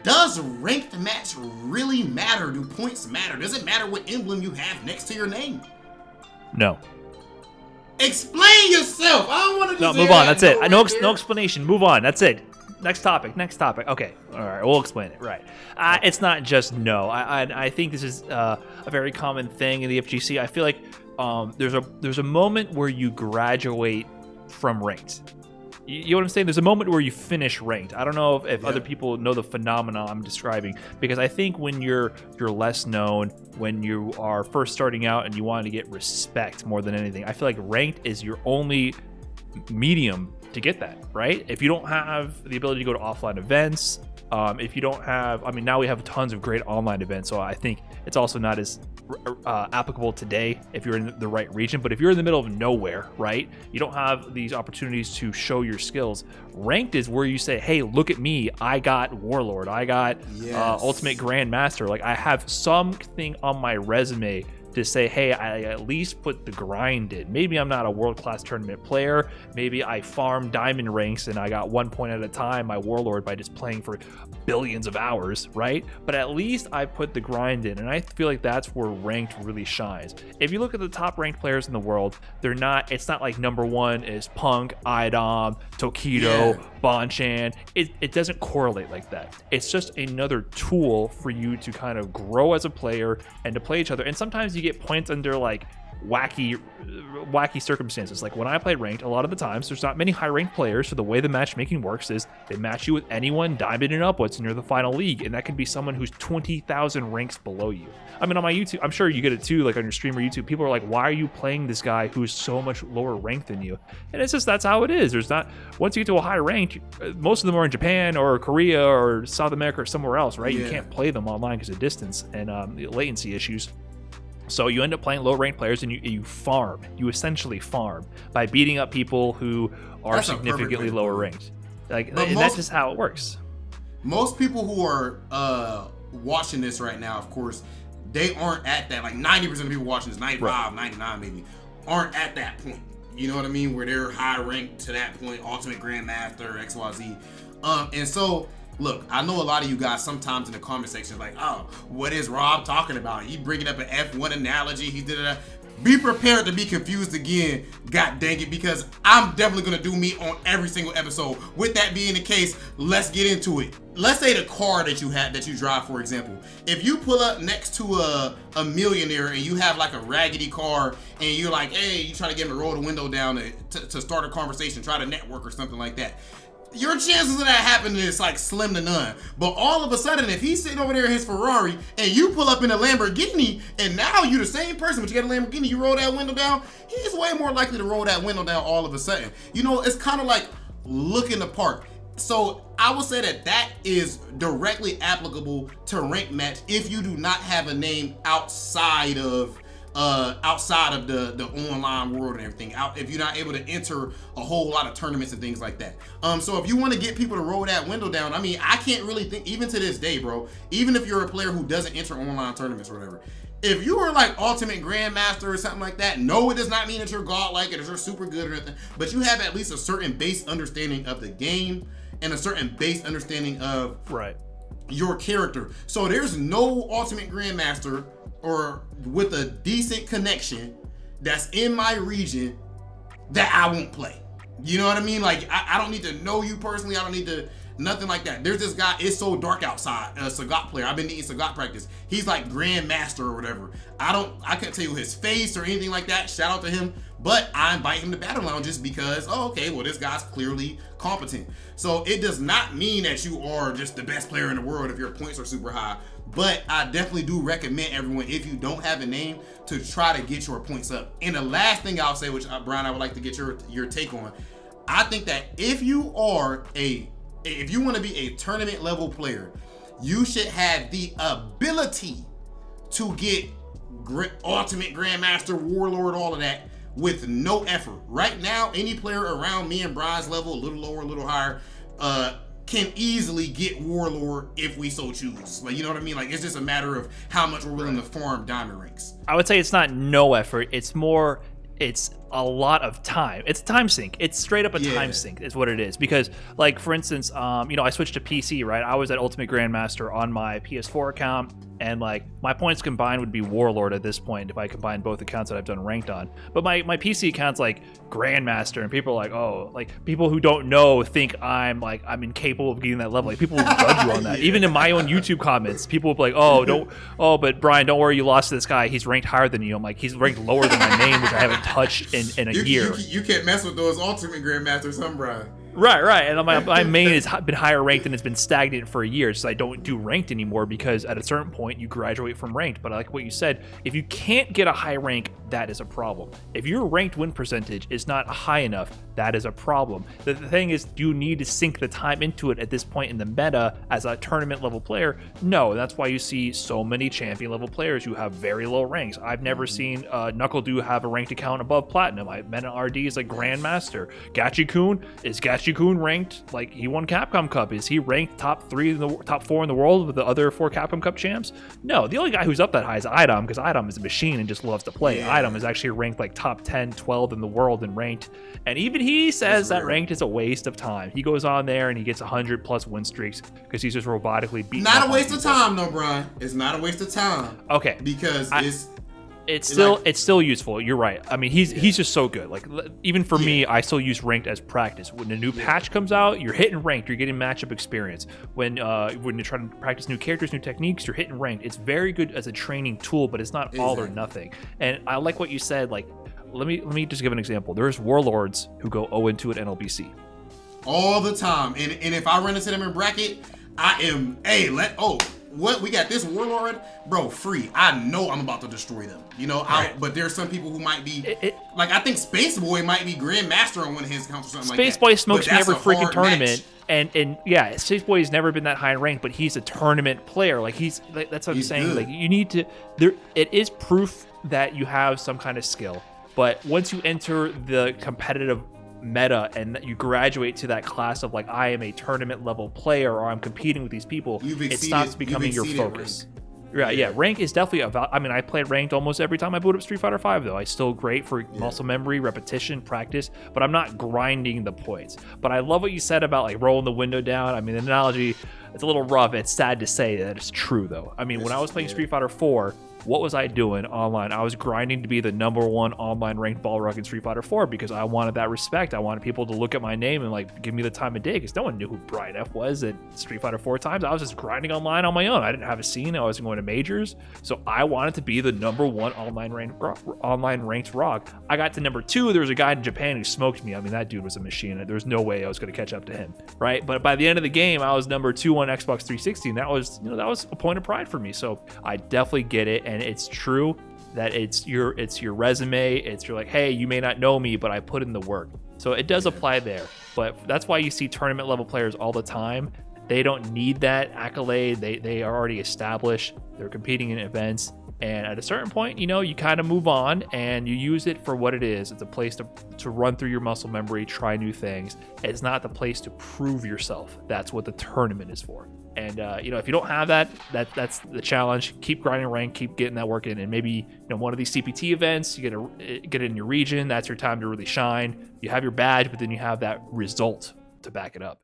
does ranked match really matter? Do points matter? Does it matter what emblem you have next to your name? No. Explain yourself. I don't want to just No, move on. That's it. No explanation. Move on. That's it. Next topic. Okay. All right. We'll explain it. Right. It's not just no. I think this is a very common thing in the FGC. I feel like there's a moment where you graduate from ranked. You know what I'm saying? There's a moment where you finish ranked. I don't know if other people know the phenomenon I'm describing, because I think when you're less known, when you are first starting out and you want to get respect more than anything, I feel like ranked is your only medium to get that, right? If you don't have the ability to go to offline events, if you don't have, I mean, now we have tons of great online events, so I think it's also not as applicable today if you're in the right region. But if you're in the middle of nowhere, right, you don't have these opportunities to show your skills. Ranked is where you say, hey, look at me, I got Warlord, I got Ultimate Grandmaster. Like, I have something on my resume to say, hey, I at least put the grind in. Maybe I'm not a world-class tournament player. Maybe I farm diamond ranks and I got 1 point at a time, my Warlord, by just playing for billions of hours, right? But at least I put the grind in, and I feel like that's where ranked really shines. If you look at the top ranked players in the world, it's not like number one is Punk, Idom, Tokido, Bonchan. It doesn't correlate like that. It's just another tool for you to kind of grow as a player and to play each other. And sometimes you get points under like wacky circumstances. Like when I played ranked, a lot of the times there's not many high ranked players, so the way the matchmaking works is they match you with anyone diamond and upwards and you're the final league, and that can be someone who's 20,000 ranks below you. I mean, on my YouTube, I'm sure you get it too, like on your stream or YouTube, people are like, why are you playing this guy who's so much lower ranked than you? And it's just, that's how it is. There's not, once you get to a high rank, most of them are in Japan or Korea or South America or somewhere else, right? You can't play them online because of distance and latency issues. So you end up playing low-ranked players, and you farm. You essentially farm by beating up people who are significantly lower ranked. Like, that's just how it works. Most people who are watching this right now, of course, they aren't at that. Like 90% of people watching this, 95, 99 maybe, aren't at that point. You know what I mean? Where they're high ranked to that point, Ultimate Grandmaster, XYZ. And so, look, I know a lot of you guys sometimes in the comment section like, oh, what is Rob talking about? He bringing up an F1 analogy. He did it. Be prepared to be confused again, god dang it, because I'm definitely going to do me on every single episode. With that being the case, let's get into it. Let's say the car that you drive, for example. If you pull up next to a millionaire and you have like a raggedy car and you're like, hey, you try to get him to roll the window down to start a conversation, try to network or something like that, your chances of that happening is like slim to none. But all of a sudden, if he's sitting over there in his Ferrari and you pull up in a Lamborghini and now you're the same person, but you got a Lamborghini, you roll that window down, he's way more likely to roll that window down all of a sudden. You know, it's kind of like looking the part. So I would say that is directly applicable to rank match if you do not have a name outside of the online world and everything, if you're not able to enter a whole lot of tournaments and things like that. So if you want to get people to roll that window down, I mean, I can't really think, even to this day, bro, even if you're a player who doesn't enter online tournaments or whatever, if you are like Ultimate Grandmaster or something like that, no, it does not mean that you're godlike or that you're super good or anything, but you have at least a certain base understanding of the game and a certain base understanding of your character. So there's no Ultimate Grandmaster or with a decent connection that's in my region that I won't play. You know what I mean? Like, I don't need to know you personally. I don't need to, nothing like that. There's this guy, it's so dark outside, a Sagat player. I've been needing Sagat practice. He's like Grandmaster or whatever. I can't tell you his face or anything like that. Shout out to him. But I invite him to Battle Lounge just because, this guy's clearly competent. So it does not mean that you are just the best player in the world if your points are super high. But I definitely do recommend everyone, if you don't have a name, to try to get your points up. And the last thing I'll say, which Brian, I would like to get your take on, I think that if you want to be a tournament level player, you should have the ability to get Ultimate Grandmaster, Warlord, all of that with no effort. Right now, any player around me and Brian's level, a little lower, a little higher, can easily get Warlord if we so choose. Like, you know what I mean? Like, it's just a matter of how much we're willing to farm diamond ranks. I would say it's not no effort. It's more, it's a lot of time. It's a time sink. It's straight up a time sink is what it is. Because, like, for instance, I switched to PC, right? I was at Ultimate Grandmaster on my PS4 account, and like my points combined would be Warlord at this point if I combine both accounts that I've done ranked on. But my PC account's like Grandmaster, and people are like, oh, like people who don't know think I'm incapable of getting that level. Like people will judge you on that. Even in my own YouTube comments, people will be like, but Brian, don't worry, you lost to this guy. He's ranked higher than you. I'm like, he's ranked lower than my name, which I haven't touched in a year. You can't mess with those Ultimate Grandmasters, huh, Brian? Right. And my main has been higher ranked and it's been stagnant for a year, so I don't do ranked anymore because at a certain point you graduate from ranked. But I like what you said, if you can't get a high rank, that is a problem. If your ranked win percentage is not high enough, that is a problem. The thing is, do you need to sink the time into it at this point in the meta as a tournament level player? No, that's why you see so many champion level players who have very low ranks. I've never seen NuckleDu have a ranked account above platinum. I met an RD is like Grandmaster. Gachi-kun ranked, like he won Capcom Cup. Is he ranked top 4 in the world with the other 4 Capcom Cup champs? No, the only guy who's up that high is Idom, because Idom is a machine and just loves to play. Idom is actually ranked like top 10, 12 in the world in ranked, and even he says that ranked is a waste of time. He goes on there and he gets 100+ win streaks because he's just robotically beating. Not a waste of time, though, Brian. It's not a waste of time. Okay, because it's still useful. You're right. I mean, he's just so good. Like even for me, I still use ranked as practice. When a new patch comes out, you're hitting ranked. You're getting matchup experience. When you're trying to practice new characters, new techniques, you're hitting ranked. It's very good as a training tool, but it's not all or nothing. And I like what you said. Like, let me just give an example. There's warlords who go 0-2 at NLBC all the time, and if I run into them in bracket, I am what we got this warlord, bro, free. I know I'm about to destroy them. But there's some people who might be like, I think Spaceboy might be Grandmaster on one of his accounts or something like that. Spaceboy smokes me every freaking tournament. And yeah, Spaceboy has never been that high in rank, but he's a tournament player. Like that's what I'm saying. Good. Like you need to it is proof that you have some kind of skill. But once you enter the competitive meta and you graduate to that class of like, I am a tournament level player or I'm competing with these people, it stops becoming your focus. Yeah, rank is definitely I play ranked almost every time I boot up Street Fighter 5 though. I still great for muscle memory, repetition, practice, but I'm not grinding the points. But I love what you said about like rolling the window down. I mean, the analogy, it's a little rough. It's sad to say that it's true though. I mean, when I was playing Street Fighter 4, what was I doing online? I was grinding to be the #1 online ranked Balrog in Street Fighter 4 because I wanted that respect. I wanted people to look at my name and like give me the time of day because no one knew who Brian F was at Street Fighter 4 times. I was just grinding online on my own. I didn't have a scene. I wasn't going to majors. So I wanted to be the #1 online ranked ROG. I got to #2. There was a guy in Japan who smoked me. I mean, that dude was a machine. There was no way I was going to catch up to him, right? But by the end of the game, I was #2 on Xbox 360, and that was a point of pride for me. So I definitely get it. And it's true that it's your resume. It's you're like, hey, you may not know me, but I put in the work. So it does apply there. But that's why you see tournament level players all the time. They don't need that accolade. They are already established. They're competing in events. And at a certain point, you kind of move on and you use it for what it is. It's a place to run through your muscle memory, try new things. It's not the place to prove yourself. That's what the tournament is for. And if you don't have that's the challenge. Keep grinding rank, keep getting that work in, and maybe one of these CPT events, you get it in your region. That's your time to really shine. You have your badge, but then you have that result to back it up.